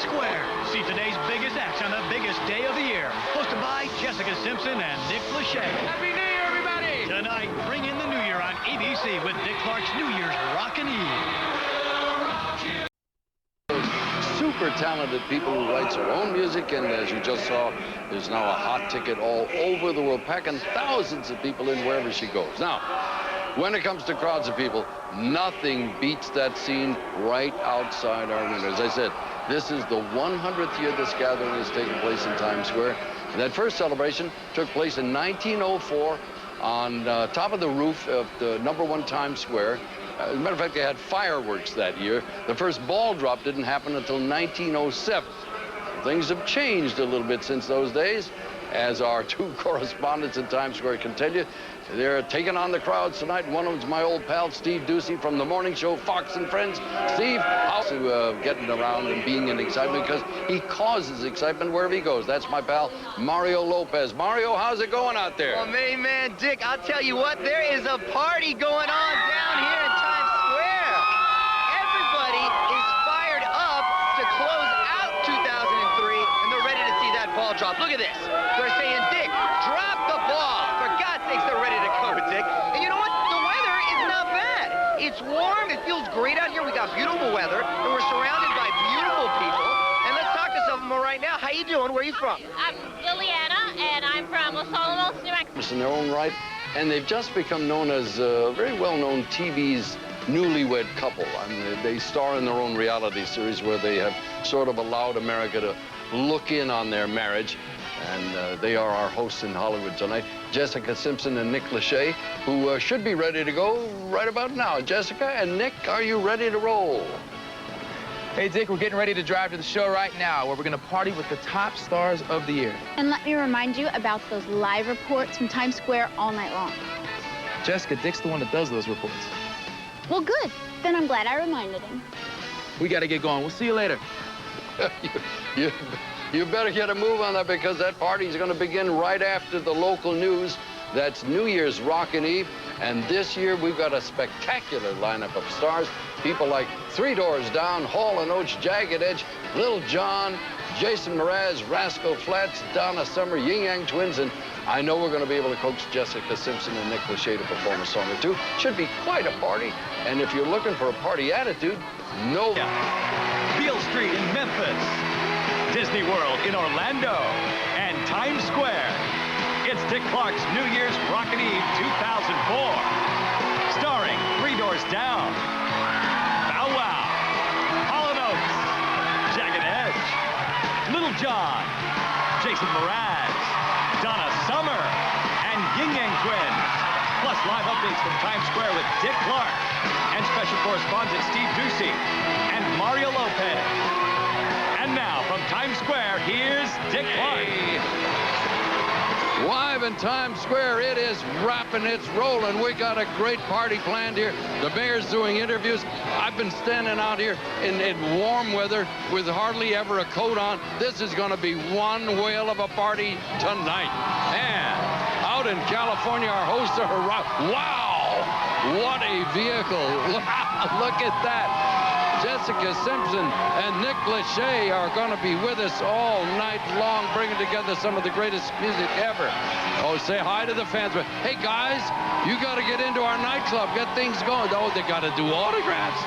Times Square. See today's biggest acts on the biggest day of the year. Hosted by Jessica Simpson and Nick Lachey. Happy New Year, everybody! Tonight, bring in the new year on ABC with Dick Clark's New Year's Rockin' Eve. Super talented people who write their own music, and as you just saw, there's now a hot ticket all over the world, packing thousands of people in wherever she goes. Now, when it comes to crowds of people, nothing beats that scene right outside our window. As I said, this is the 100th year this gathering is taking place in Times Square. And that first celebration took place in 1904 on top of the roof of the #1 Times Square. As a matter of fact, they had fireworks that year. The first ball drop didn't happen until 1907. Things have changed a little bit since those days, as our two correspondents in Times Square can tell you. They're taking on the crowds tonight. One of them's my old pal, Steve Ducey from the morning show, Fox and Friends. Steve, how's getting around and being in excitement, because he causes excitement wherever he goes. That's my pal, Mario Lopez. Mario, how's it going out there? Well, main man, Dick, I'll tell you what, there is a party going on down here in Times Square. Everybody is fired up to close out 2003, and they're ready to see that ball drop. Look at this. They're saying, Dick, drop the ball. For God's sakes, they're ready to go, Dick. And you know what? The weather is not bad. It's warm. It feels great out here. We got beautiful weather, and we're surrounded by beautiful people. And let's talk to some of them right now. How you doing? Where are you from? I'm Liliana, and I'm from Los Alamos, New Mexico. In their own right, and they've just become known as very well-known TV's newlywed couple. I mean, they star in their own reality series where they have sort of allowed America to look in on their marriage. And they are our hosts in Hollywood tonight, Jessica Simpson and Nick Lachey, who should be ready to go right about now. Jessica and Nick, are you ready to roll? Hey, Dick, we're getting ready to drive to the show right now, where we're going to party with the top stars of the year. And let me remind you about those live reports from Times Square all night long. Jessica, Dick's the one that does those reports. Well, good. Then I'm glad I reminded him. We got to get going. We'll see you later. You better get a move on that, because that party is going to begin right after the local news. That's New Year's Rockin' Eve. And this year, we've got a spectacular lineup of stars. People like Three Doors Down, Hall & Oates, Jagged Edge, Lil Jon, Jason Mraz, Rascal Flatts, Donna Summer, Yin Yang Twins, and I know we're going to be able to coax Jessica Simpson and Nick Lachey to perform a song or two. Should be quite a party. And if you're looking for a party attitude, no. Beale Street in Memphis, Disney World in Orlando, and Times Square. It's Dick Clark's New Year's Rockin' Eve 2004. Starring Three Doors Down, Bow Wow, Hall & Oates, Jagged Edge, Lil Jon, Jason Mraz, Donna Summer, and Yin Yang Twins. Plus live updates from Times Square with Dick Clark and special correspondent Steve Ducey and Mario Lopez. And now, from Times Square, here's Dick Clark. Live in Times Square, it is rapping, it's rolling. We got a great party planned here. The mayor's doing interviews. I've been standing out here in warm weather with hardly ever a coat on. This is going to be one whale of a party tonight. And out in California, our hosts are... Wow! What a vehicle. Look at that. Jessica Simpson and Nick Lachey are going to be with us all night long, bringing together some of the greatest music ever. Oh, say hi to the fans. But hey, guys, you got to get into our nightclub, get things going. Oh, they got to do autographs.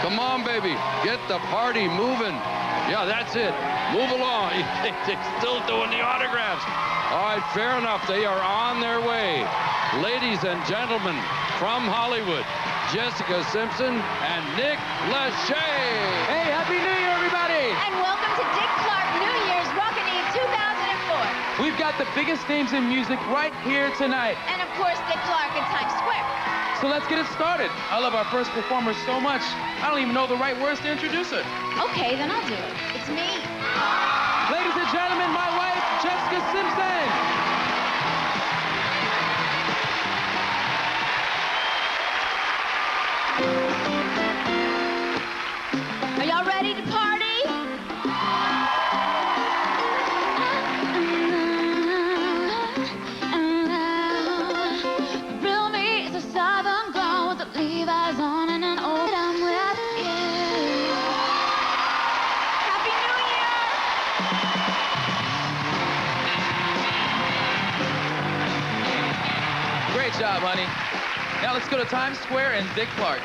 Come on, baby, get the party moving. Yeah, that's it. Move along. They're still doing the autographs. All right, fair enough. They are on their way. Ladies and gentlemen, from Hollywood, Jessica Simpson and Nick Lachey. Hey, Happy New Year, everybody! And welcome to Dick Clark New Year's Rockin' Eve 2004. We've got the biggest names in music right here tonight. And of course, Dick Clark in Times Square. So let's get it started. I love our first performer so much, I don't even know the right words to introduce her. Okay, then I'll do it. It's me. Ladies and gentlemen, my wife, Jessica Simpson. Are y'all ready to party? Real me is a southern girl with the Levi's on and an old I'm with you. Happy New Year! funny. Now let's go to Times Square and Dick Clark.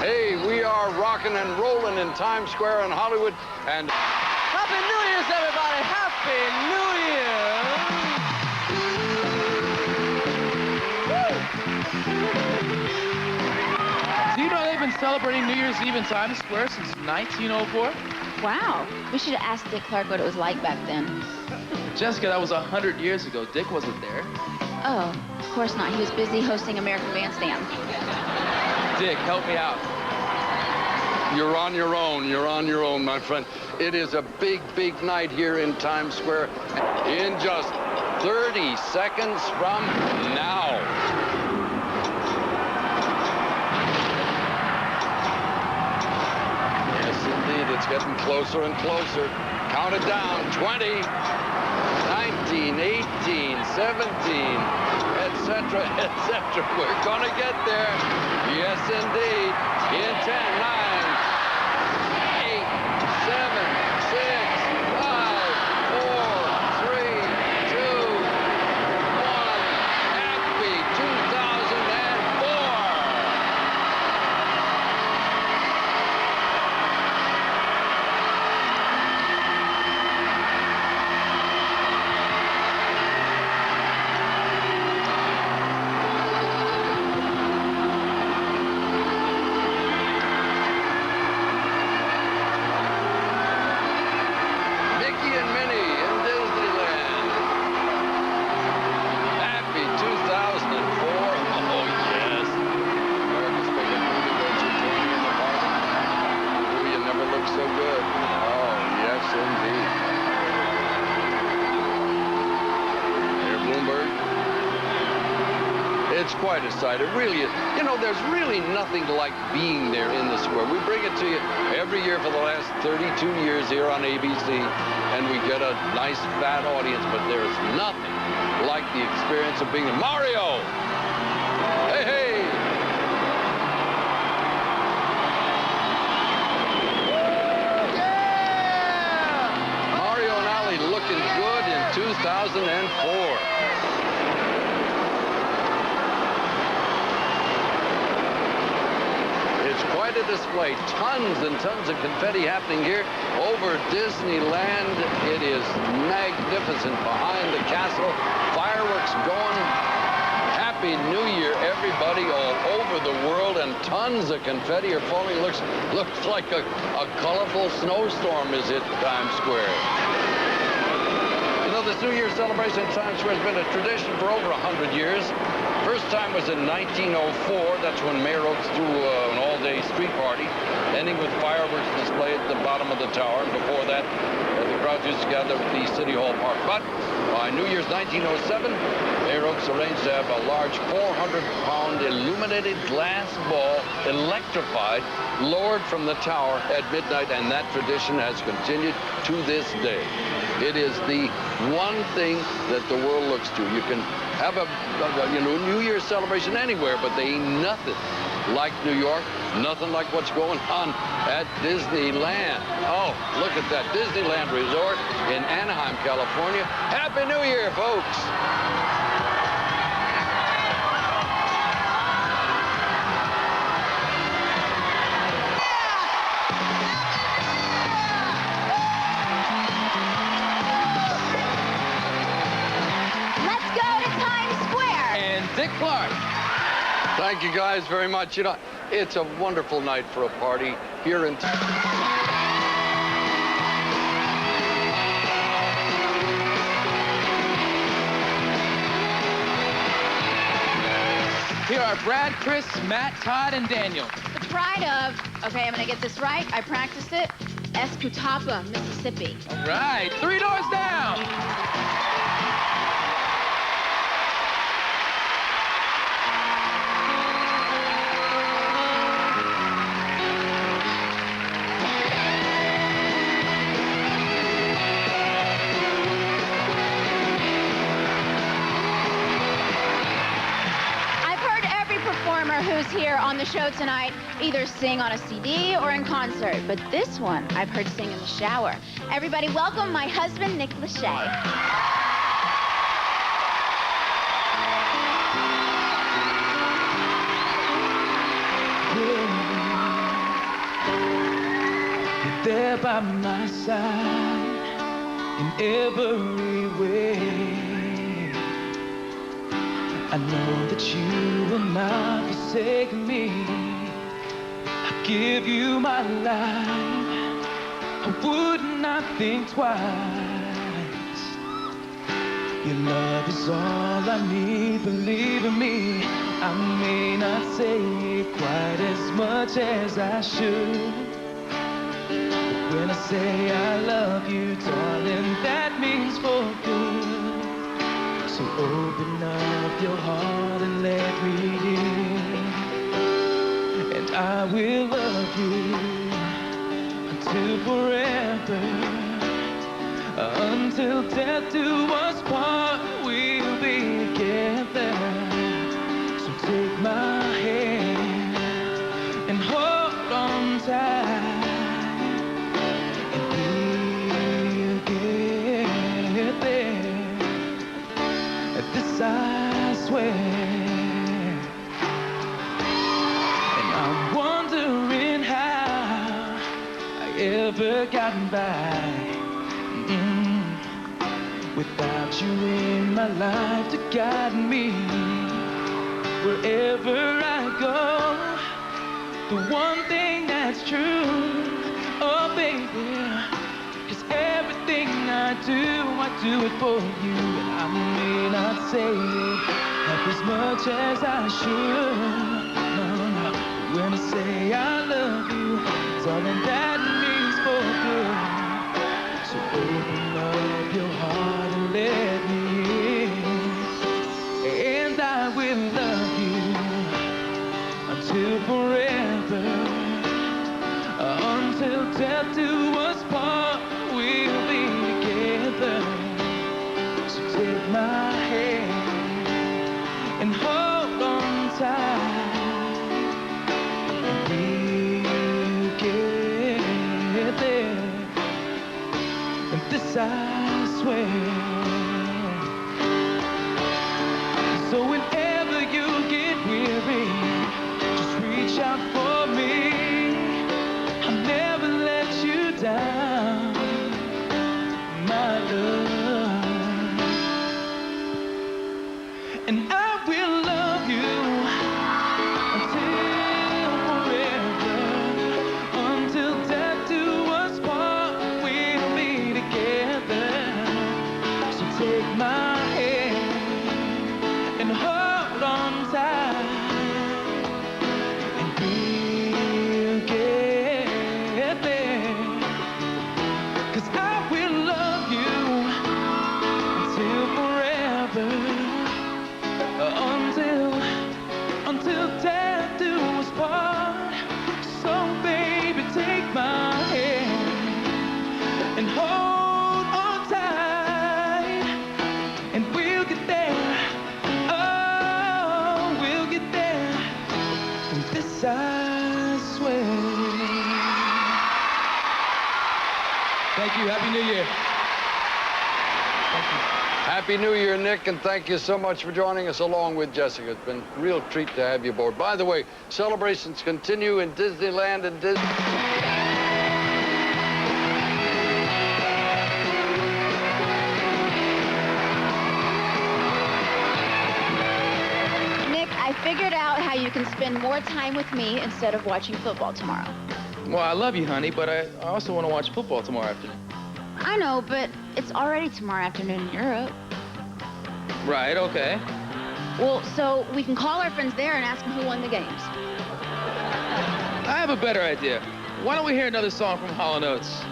Hey, we are rocking and rolling in Times Square in Hollywood. And Happy New Year's, everybody! Happy New Year! Do you know they've been celebrating New Year's Eve in Times Square since 1904? Wow. We should have asked Dick Clark what it was like back then. Jessica, that was 100 years ago. Dick wasn't there. Oh, of course not. He was busy hosting American Bandstand. Dick, help me out. you're on your own. You're on your own, my friend. It is a big, big night here in Times Square. In just 30 seconds from now. Yes, indeed. It's getting closer and closer. Count it down. 20, 19, 18, 17, etc., etc. We're going to get there. Yes, indeed. In 10, 9, 8, 7, 6, 5, 4, 3, 2, 1. Happy 2004. It's quite a sight. It really is. You know, there's really nothing like being there in the square. We bring it to you every year for the last 32 years here on ABC, and we get a nice, fat audience, but there's nothing like the experience of being in Mario! Hey, hey! Yeah! Mario and Ali looking good in 2004. Quite a display. Tons and tons of confetti happening here over Disneyland. It is magnificent behind the castle. Fireworks going. Happy New Year, everybody all over the world, and tons of confetti are falling. Looks like a colorful snowstorm is hit Times Square. You know, this New Year's celebration in Times Square has been a tradition for over 100 years. First time was in 1904. That's when Mayor Oaks threw an all-day street party, ending with fireworks display at the bottom of the tower. And before that, the crowds used to gather at the City Hall Park. But by New Year's 1907, Mayor Oaks arranged to have a large 400-pound illuminated glass ball, electrified, lowered from the tower at midnight, and that tradition has continued to this day. It is the one thing that the world looks to. You can have a New Year's celebration anywhere, but they ain't nothing like New York, nothing like what's going on at Disneyland. Oh, look at that Disneyland Resort in Anaheim, California. Happy New Year, folks. Dick Clark. Thank you guys very much. You know, it's a wonderful night for a party here in... Here are Brad, Chris, Matt, Todd, and Daniel. The pride of, okay, I'm gonna get this right, I practiced it, Escutapa, Mississippi. All right, 3 doors down. Who's here on the show tonight either sing on a CD or in concert, but this one I've heard sing in the shower. Everybody welcome my husband, Nick Lachey. You're there by my side in every way. I know that you will not forsake me. I give you my life. I would not think twice. Your love is all I need, believe in me. I may not say it quite as much as I should. But when I say I love you, darling, that means for good. So open up your heart and let me in. And I will love you until forever. Until death do us part, we'll be together. So take my hand and hold on tight, and we'll get there. This I swear. And I'm wondering how I ever got by without you in my life to guide me wherever I go. The one thing that's true, oh baby, is everything I do it for you. And I may not say it half as much as I should. No, no, when I say I love you, darling, that means for good. So open up your heart and let me in, and I will love you until forever, until death do us part, we'll be together. So take my hand and hold on tight, and we'll get there. And this I swear. So whenever you get weary, just reach out for me. I'll never let you down, my love. And I will love you until forever, until death do us part, we'll be together. So take my hand and hold on tight, and we'll get there. 'Cause I will love you until forever, until death do us part. So baby, take my hand and hold on tight, and we'll get there. Oh, we'll get there. And this I swear. Thank you. Happy New Year. Thank you. Happy New Year, Nick, and thank you so much for joining us along with Jessica. It's been a real treat to have you aboard. By the way, celebrations continue in Disneyland and Disney. Nick, I figured out how you can spend more time with me instead of watching football tomorrow. Well, I love you, honey, but I also want to watch football tomorrow afternoon. I know, but it's already tomorrow afternoon in Europe. Right, okay. Well, so we can call our friends there and ask them who won the games. I have a better idea. Why don't we hear another song from Hall & Oates?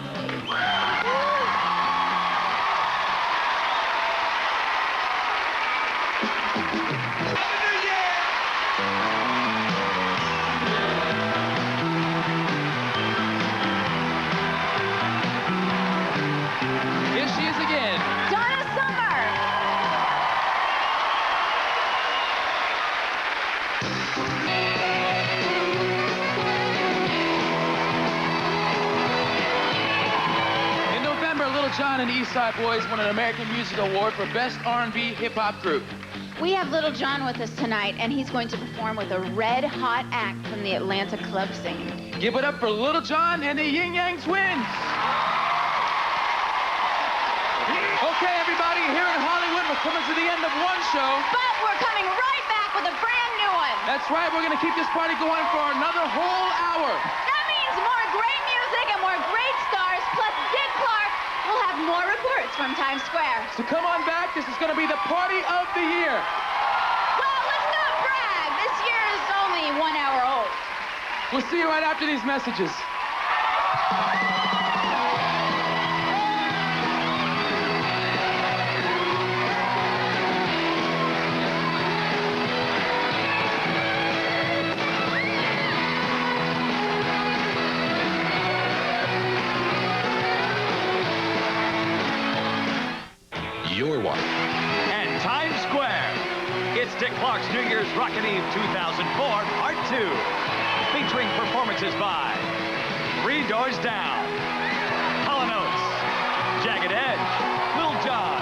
Here she is again. Donna Summer! In November, Little John and the East Side Boys won an American Music Award for Best R&B Hip-Hop Group. We have Little John with us tonight, and he's going to perform with a red-hot act from the Atlanta club scene. Give it up for Little John and the Yin Yang Twins. Okay, everybody, here in Hollywood, we're coming to the end of one show. But we're coming right back with a brand new one. That's right, we're going to keep this party going for another whole hour. That means more great music and more great stars, plus Dick Clark will have more reports from Times Square. So come on back, this is going to be the party of the year. Well, let's not brag. This year is only 1 hour old. We'll see you right after these messages. Your one. And Times Square. It's Dick Clark's New Year's Rockin' Eve 2004, Part 2. Featuring performances by Three Doors Down, Hall & Oates, Jagged Edge, Lil Jon,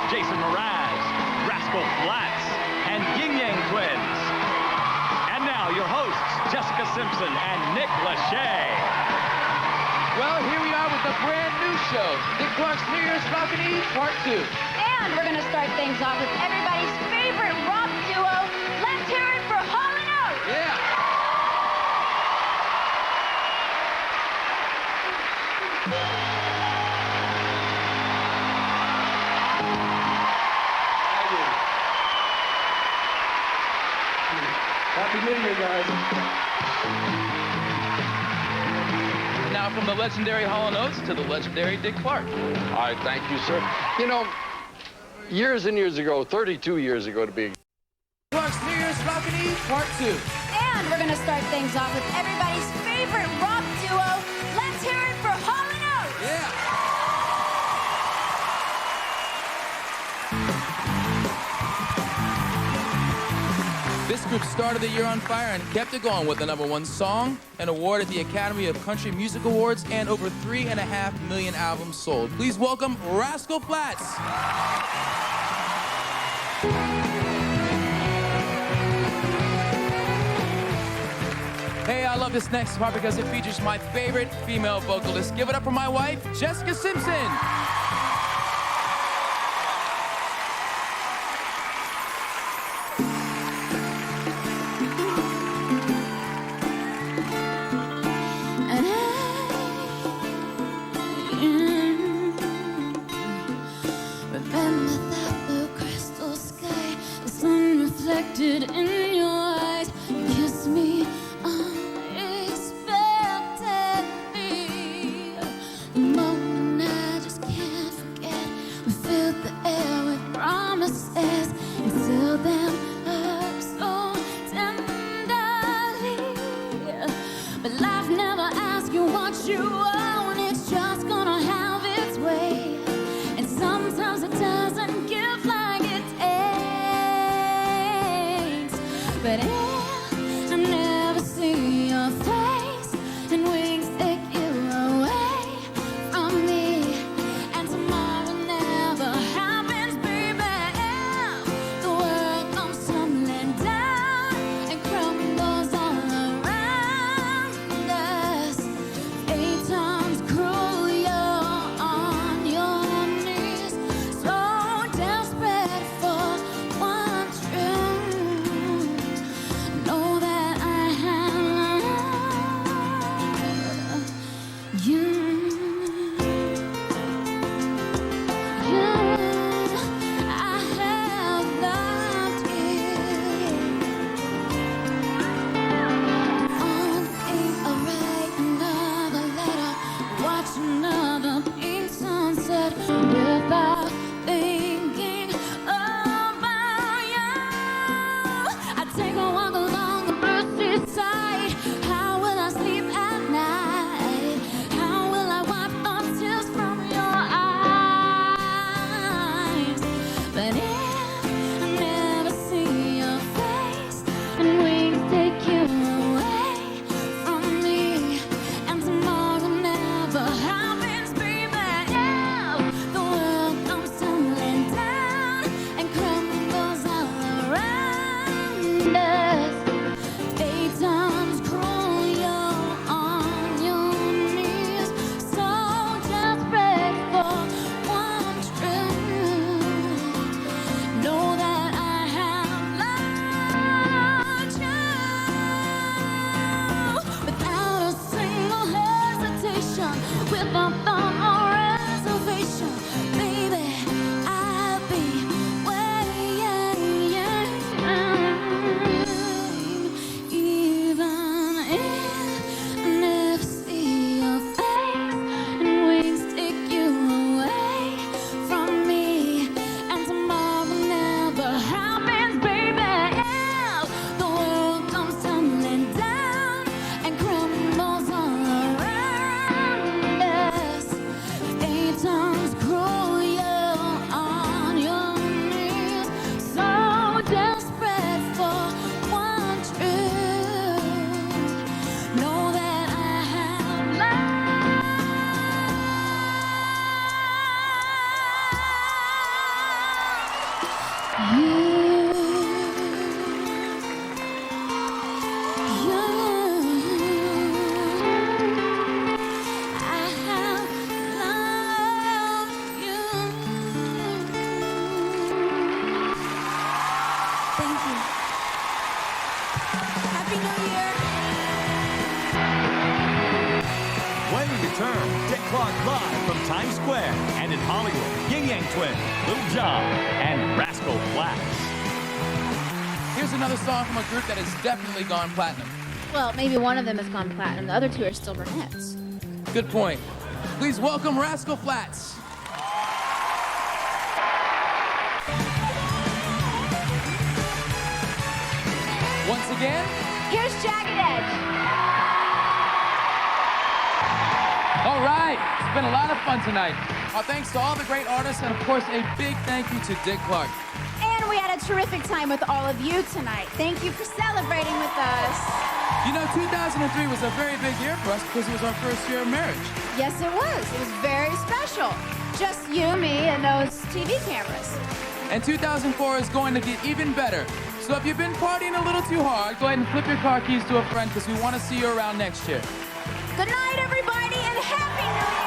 Jason Mraz, Rascal Flatts, and Yin Yang Twins. And now your hosts, Jessica Simpson and Nick Lachey. Well, here we are with a brand new show, Dick Clark's New Year's Rockin' Eve Part 2. And we're going to start things off with everybody's favorite rock duo. Let's hear it for Hall & Oates. Yeah. Happy New Year, guys. Now from the legendary Hall & Oates to the legendary Dick Clark. All right, thank you, sir. You know, years and years ago, 32 years ago to be Clark's New Year's Rockin' Eve Part 2. And we're going to start things off with everybody's favorite rock duo. Let's hear it for Hall & Oates. Yeah. This group started the year on fire and kept it going with the #1 song, an award at the Academy of Country Music Awards, and over 3.5 million albums sold. Please welcome Rascal Flatts. Hey, I love this next part because it features my favorite female vocalist. Give it up for my wife, Jessica Simpson. Remember that blue crystal sky, the sun reflected in your eyes. You kissed me unexpectedly. The moment I just can't forget. We filled the air with promises and sealed them up so tenderly. But life never asks you what you want, it's just gonna have its way. And sometimes it doesn't give like it takes. But if I never see your face and wings take you away from me, and tomorrow never happens, baby, if the world comes tumbling down and crumbles all around us, 8 times cruel, you're on your knees, so desperate for one truth. Know that I have you. I have loved you. I'll write another letter, watch another pink sunset without thinking about you. I take a walk along the mercy side. How will I sleep at night? How will I wipe the tears from your eyes? But if I never see your face and wings take you away from me, and tomorrow never happens, baby, if the world not on a reservation, baby, I'll be waiting. Even if I never see your face and wings take you away from me, and tomorrow never happens, baby. If the world comes tumbling down and crumbles all around us, eight times cruel on your knees, so desperate for one truth. Know that I have loved you. I have loved you. Thank you. Happy New Year. When we return, Dick Clark live from Times Square and in Hollywood, Yin Yang Twins, Little John, and Rascal Flatts. Here's another song from a group that has definitely gone platinum. Well, maybe one of them has gone platinum. The other two are still brunettes. Good point. Please welcome Rascal Flatts. Once again, Here's Jagged Edge. all right. It's been a lot of fun tonight. Our thanks to all the great artists, and of course, a big thank you to Dick Clark. And we had a terrific time with all of you tonight. Thank you for celebrating with us. You know, 2003 was a very big year for us because it was our first year of marriage. Yes, it was. It was very special. Just you, me, and those TV cameras. And 2004 is going to get even better. So if you've been partying a little too hard, go ahead and flip your car keys to a friend because we want to see you around next year. Good night, everybody, and Happy New Year!